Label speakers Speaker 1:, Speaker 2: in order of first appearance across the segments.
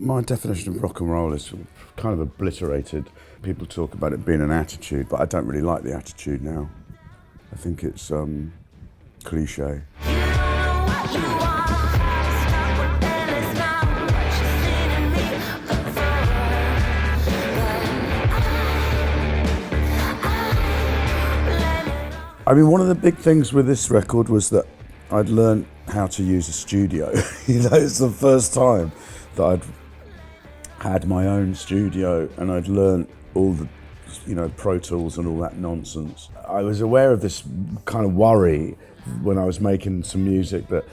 Speaker 1: My definition of rock and roll is kind of obliterated. People talk about it being an attitude, but I don't really like the attitude now. I think it's cliche. I mean, one of the big things with this record was that I'd learned how to use a studio. It's the first time that I'd had my own studio and I'd learned all the, Pro Tools and all that nonsense. I was aware of this kind of worry when I was making some music that,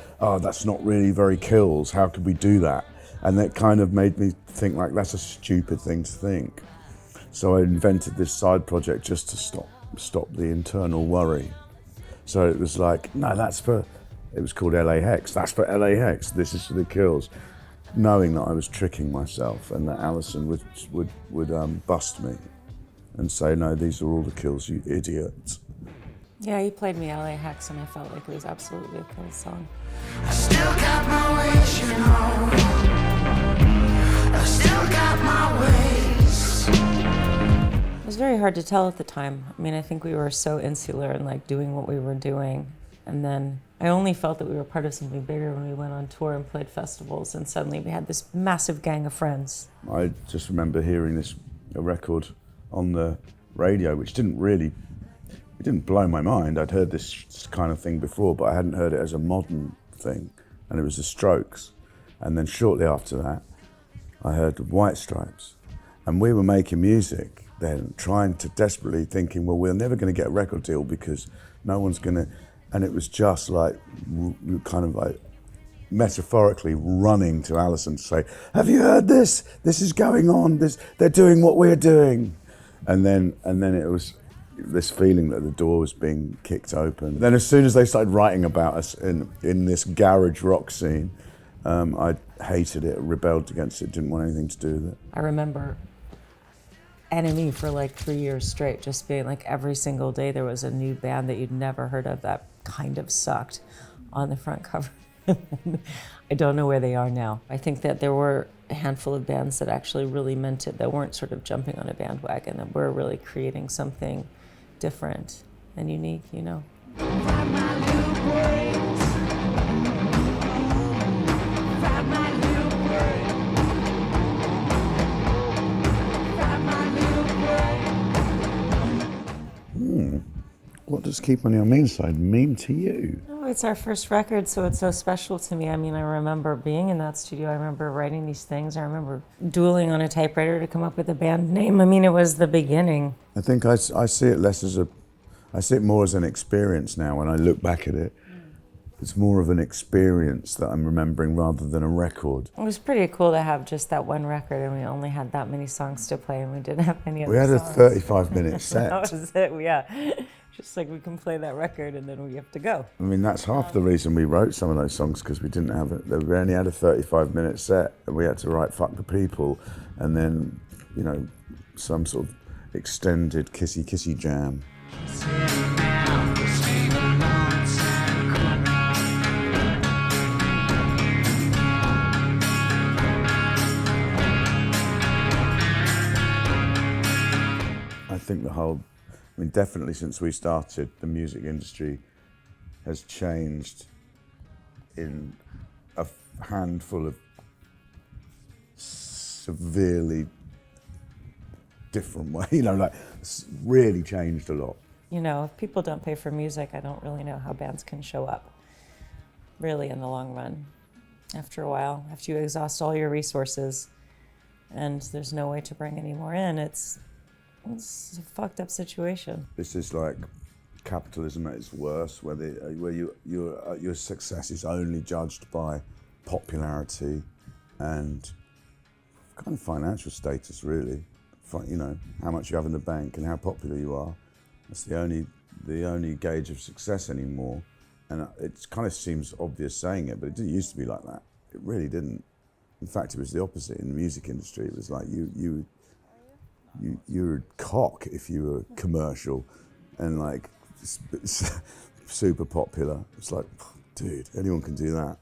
Speaker 1: that's not really very Kills, how could we do that? And that kind of made me think like, that's a stupid thing to think. So I invented this side project just to stop the internal worry. So it was like, no, it was called LA Hex. That's for LA Hex. This is for the Kills. Knowing that I was tricking myself and that Alison would bust me and say, no, these are all the Kills, you idiot.
Speaker 2: Yeah, he played me LA Hex and I felt like it was absolutely a Kills song.
Speaker 3: I still got my ways, you know. I still got my ways.
Speaker 2: It was very hard to tell at the time. I mean, I think we were so insular and like doing what we were doing. And then I only felt that we were part of something bigger when we went on tour and played festivals, and suddenly we had this massive gang of friends.
Speaker 1: I just remember hearing a record on the radio, which didn't blow my mind. I'd heard this kind of thing before, but I hadn't heard it as a modern thing, and it was the Strokes. And then shortly after that, I heard White Stripes. And we were making music then, desperately thinking, well, we're never going to get a record deal because no one's going to. And it was just like, kind of like metaphorically running to Alison to say, have you heard this? This is going on. They're doing what we're doing. And then it was this feeling that the door was being kicked open. Then as soon as they started writing about us in this garage rock scene, I hated it, rebelled against it, didn't want anything to do with it.
Speaker 2: I remember Enemy for like 3 years straight, just being like every single day there was a new band that you'd never heard of that kind of sucked on the front cover. I don't know where they are now. I think that there were a handful of bands that actually really meant it, that weren't sort of jumping on a bandwagon, that were really creating something different and unique,
Speaker 1: What does Keep On Your Mean Side mean to you?
Speaker 2: Oh, it's our first record, so it's so special to me. I mean, I remember being in that studio. I remember writing these things. I remember dueling on a typewriter to come up with a band name. I mean, it was the beginning.
Speaker 1: I think I see it I see it more as an experience now when I look back at it. It's more of an experience that I'm remembering rather than a record.
Speaker 2: It was pretty cool to have just that one record, and we only had that many songs to play, and we didn't have any other songs.
Speaker 1: We had a 35-minute set.
Speaker 2: That was it, yeah. Just like we can play that record and then we have to go.
Speaker 1: I mean, that's half the reason we wrote some of those songs, because we didn't have it. We only had a 35-minute set, and we had to write Fuck the People, and then, some sort of extended kissy jam. I think definitely since we started, the music industry has changed in a handful of severely different ways, really changed a lot.
Speaker 2: If people don't pay for music, I don't really know how bands can show up, really, in the long run. After a while, after you exhaust all your resources and there's no way to bring any more in, it's a fucked up situation.
Speaker 1: This is like capitalism at its worst, where your success is only judged by popularity and kind of financial status, really. How much you have in the bank and how popular you are. That's the only gauge of success anymore. And it kind of seems obvious saying it, but it didn't used to be like that. It really didn't. In fact, it was the opposite in the music industry. It was like you were a cock if you were commercial and like super popular. It's like, dude, anyone can do that.